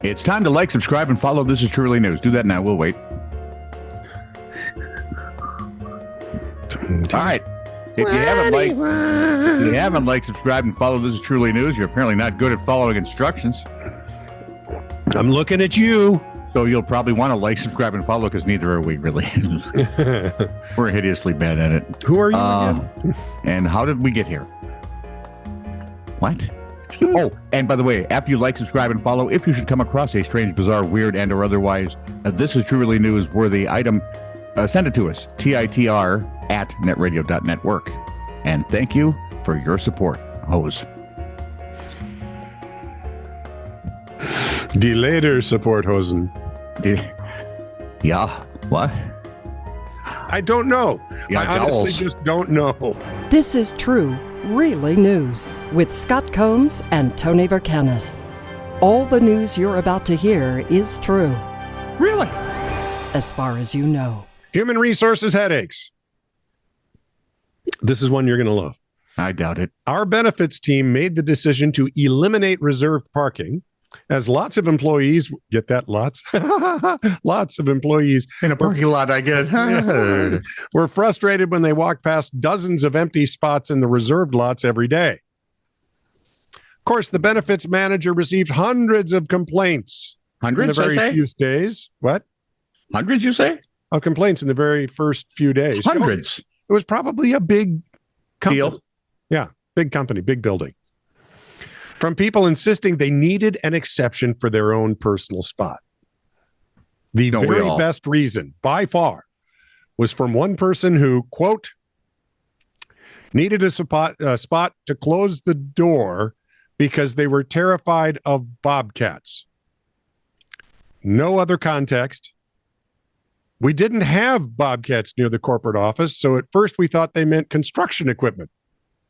It's time to like, subscribe, and follow This Is Truly News. Do that now. We'll wait. All right. If you haven't liked, subscribed, and followed This Is Truly News, you're apparently not good at following instructions. I'm looking at you. So you'll probably want to like, subscribe, and follow because neither are we really. We're hideously bad at it. Who are you again? And how did we get here? What? Oh, and by the way, after you like, subscribe, and follow, if you should come across a strange, bizarre, weird, and or otherwise This Is Truly News worthy item, send it to us, TITR@netradio.network. And thank you for your support, Hose. Die later, support Hosen. Yeah, what? I don't know. Yeah, I honestly just don't know. This is True, Really News with Scott Combs and Tony Vercanis. All the news you're about to hear is true, Really? as far as you know. Human resources headaches. This is one you're going to love. I doubt it. Our benefits team made the decision to eliminate reserved parking as lots of employees, get that, lots of employees In a parking lot, I get it. were frustrated when they walked past dozens of empty spots in the reserved lots every day. Of course, the benefits manager received hundreds of complaints Hundreds, in the I very say? few days. What? Hundreds, you say? Of complaints in the very first few days. Hundreds. It was probably a big company. Deal. Yeah, big company, big building. From people insisting they needed an exception for their own personal spot. The Don't we very all? best reason, by far, was from one person who, quote, needed a spot to close the door because they were terrified of bobcats. No other context. We didn't have bobcats near the corporate office, so at first we thought they meant construction equipment.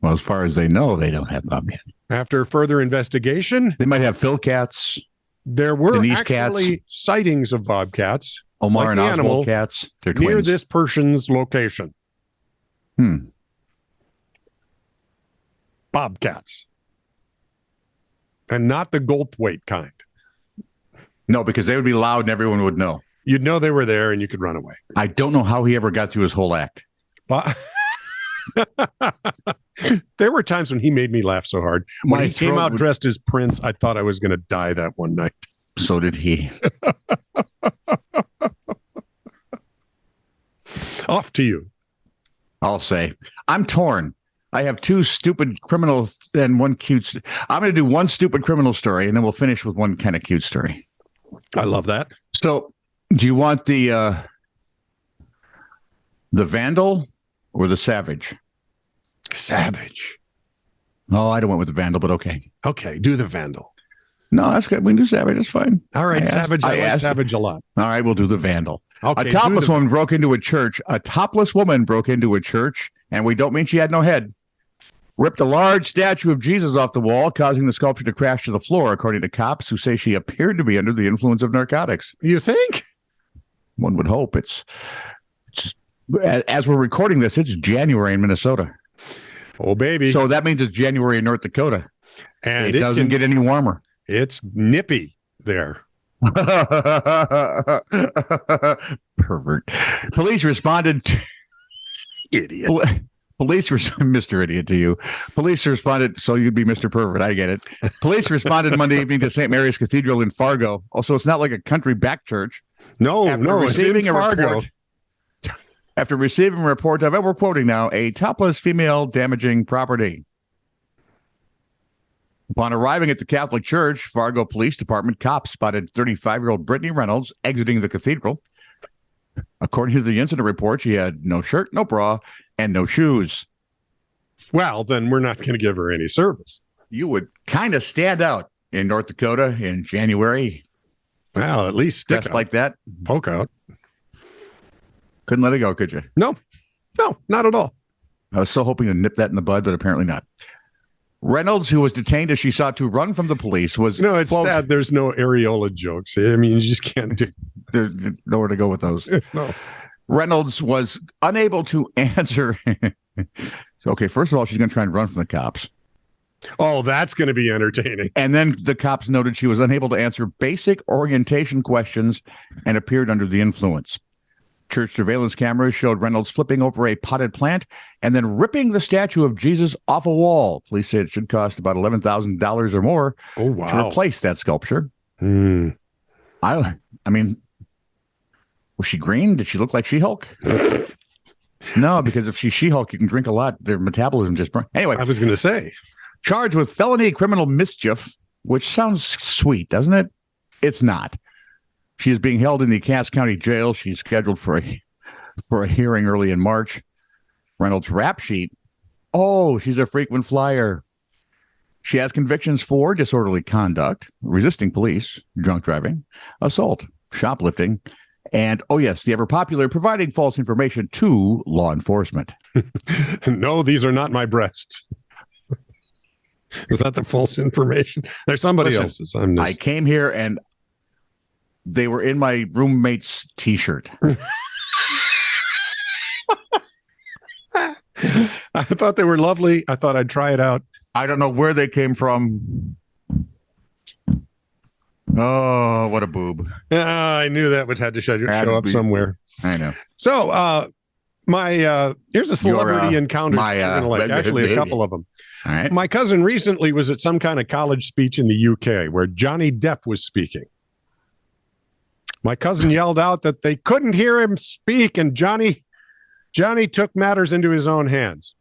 Well, as far as they know, they don't have bobcat. After further investigation, They might have Phil cats, there were Denise actually sightings of bobcats Omar like and the Oswald animal cats. They're near twins. this person's location. Bobcats. And not the Goldthwait kind. No, because they would be loud and everyone would know. You'd know they were there and you could run away. I don't know how he ever got through his whole act. But there were times when he made me laugh so hard. When My he came throat out would- dressed as Prince, I thought I was going to die that one night. So did he. Off to you. I'll say. I'm torn. I have two stupid criminals and one cute. I'm going to do one stupid criminal story, and then we'll finish with one kind of cute story. I love that. So, do you want the Vandal or the Savage? Savage. Oh, I don't went with the Vandal, but okay. Okay, do the Vandal. No, that's good. We can do Savage. That's fine. All right, I asked- Savage. I I like asked- Savage a lot. All right, we'll do the Vandal. Okay, A do topless the- woman broke into a church. A topless woman broke into a church, and we don't mean she had no head. Ripped a large statue of Jesus off the wall, causing the sculpture to crash to the floor, according to cops who say she appeared to be under the influence of narcotics. You think? One would hope. It's as we're recording this, it's January in Minnesota. Oh, baby. So that means it's January in North Dakota. and It doesn't get any warmer. It's nippy there. Pervert. Police responded to Idiot. Mr. Idiot to you. Police responded, so you'd be Mr. Pervert. I get it. Police responded Monday evening to St. Mary's Cathedral in Fargo. Also, it's not like a country back church. No, After no, it's in receiving a Fargo. report- After receiving a report of, and we're quoting now, a topless female damaging property. Upon arriving at the Catholic Church, Fargo Police Department cops spotted 35-year-old Brittany Reynolds exiting the cathedral. According to the incident report, she had no shirt, no bra, and no shoes. Well, then we're not going to give her any service. You would kind of stand out in North Dakota in January, Well, at least stick dressed out, like that. poke out. Couldn't let it go, could you? No, not at all. I was so hoping to nip that in the bud, but apparently not. Reynolds, who was detained as she sought to run from the police, was No, it's quote, sad. There's no areola jokes. I mean, you just can't do. There's nowhere to go with those. No. Reynolds was unable to answer. So, okay, first of all, she's going to try and run from the cops. Oh, that's going to be entertaining. And then the cops noted she was unable to answer basic orientation questions and appeared under the influence. Church surveillance cameras showed Reynolds flipping over a potted plant and then ripping the statue of Jesus off a wall. Police say it should cost about $11,000 or more to replace that sculpture. I mean, was she green? Did she look like She-Hulk? No, because if she's She-Hulk, you can drink a lot. Their metabolism just burns. Anyway, I was going to say. Charged with felony criminal mischief, which sounds sweet, doesn't it? It's not. She is being held in the Cass County Jail. She's scheduled for a hearing early in March. Reynolds' rap sheet. Oh, she's a frequent flyer. She has convictions for disorderly conduct, resisting police, drunk driving, assault, shoplifting, and, oh yes, the ever-popular providing false information to law enforcement. No, these are not my breasts. Is that the false information? There's somebody else's. I came here and they were in my roommate's T-shirt. I thought they were lovely. I thought I'd try it out. I don't know where they came from. Oh, what a boob. I knew that would have to show up somewhere. I know. So, here's a celebrity encounter. Actually, a couple of them. All right. My cousin recently was at some kind of college speech in the UK where Johnny Depp was speaking. My cousin yelled out that they couldn't hear him speak, and Johnny took matters into his own hands.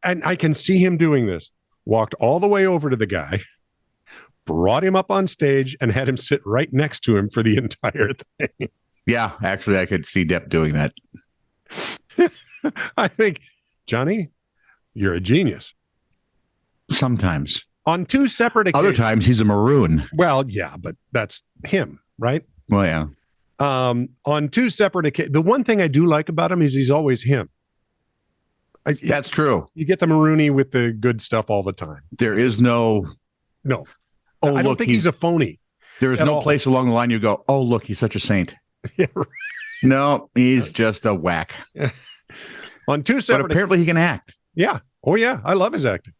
And I can see him doing this. Walked all the way over to the guy, brought him up on stage, and had him sit right next to him for the entire thing. Yeah, actually, I could see Depp doing that. I think, Johnny, you're a genius. Sometimes. On two separate occasions. Other times, he's a maroon. Well, yeah, but that's him, right? Well, yeah. On two separate occasions. The one thing I do like about him is he's always him. That's true. You get the maroony with the good stuff all the time. There is no. Oh, I don't think he's a phony. There is no place along the line you go, oh, look, he's such a saint. Yeah, right. No, he's just a whack. On two separate. But apparently he can act. Yeah. Oh, yeah. I love his acting.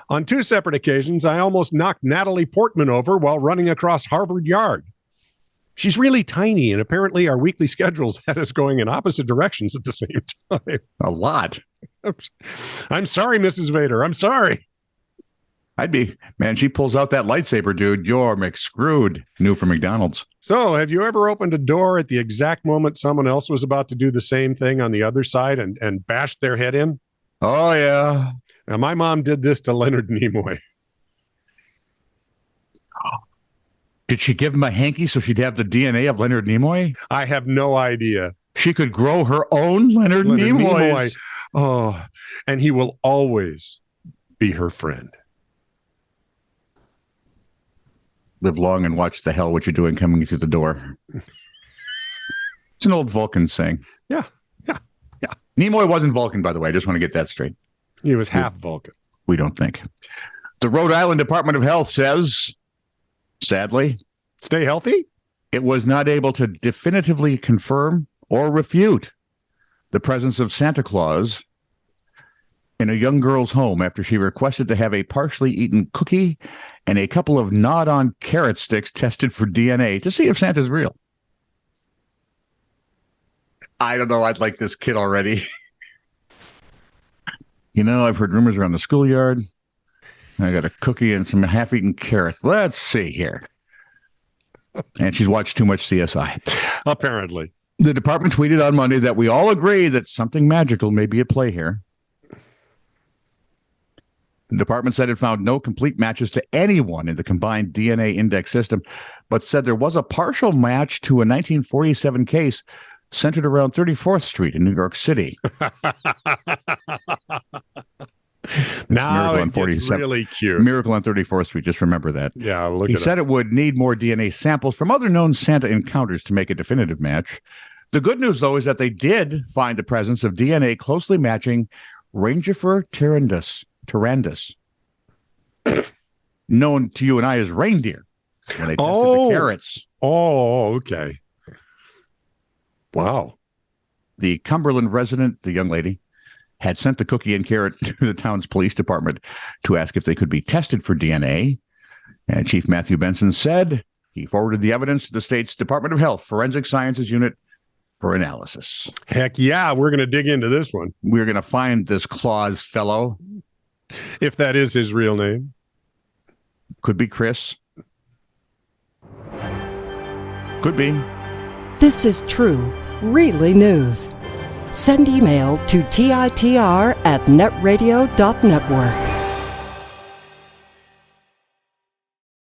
On two separate occasions, I almost knocked Natalie Portman over while running across Harvard Yard. She's really tiny, and apparently our weekly schedules had us going in opposite directions at the same time. A lot. I'm sorry, Mrs. Vader. I'm sorry. Man, she pulls out that lightsaber, dude. You're McScrewed. New from McDonald's. So, have you ever opened a door at the exact moment someone else was about to do the same thing on the other side and bashed their head in? Oh, yeah. Now, my mom did this to Leonard Nimoy. Did she give him a hanky so she'd have the DNA of Leonard Nimoy? I have no idea. She could grow her own Leonard Nimoy. Oh, and he will always be her friend. Live long and watch the hell what you're doing coming through the door. It's an old Vulcan saying. Yeah. Nimoy wasn't Vulcan, by the way. I just want to get that straight. He was half Vulcan. We don't think. The Rhode Island Department of Health says, sadly, stay healthy. It was not able to definitively confirm or refute the presence of Santa Claus in a young girl's home after she requested to have a partially eaten cookie and a couple of gnawed-on carrot sticks tested for DNA to see if Santa's real. I don't know. I'd like this kid already. I've heard rumors around the schoolyard. I got a cookie and some half-eaten carrots. Let's see here. And she's watched too much CSI. Apparently. The department tweeted on Monday that we all agree that something magical may be at play here. The department said it found no complete matches to anyone in the combined DNA index system, but said there was a partial match to a 1947 case centered around 34th Street in New York City. Now it's really cute. Miracle on 34th Street. Just remember that. Yeah, He said it would need more DNA samples from other known Santa encounters to make a definitive match. The good news, though, is that they did find the presence of DNA closely matching Rangifer tarandus, known to you and I as reindeer, when they tested the carrots. Oh, okay. Wow. The Cumberland resident, the young lady, had sent the cookie and carrot to the town's police department to ask if they could be tested for DNA. And Chief Matthew Benson said he forwarded the evidence to the state's Department of Health Forensic Sciences Unit for analysis. Heck yeah, we're going to dig into this one. We're going to find this Claus fellow. If that is his real name. Could be Chris. Could be. This is true, really news. Send email to TITR@netradio.network.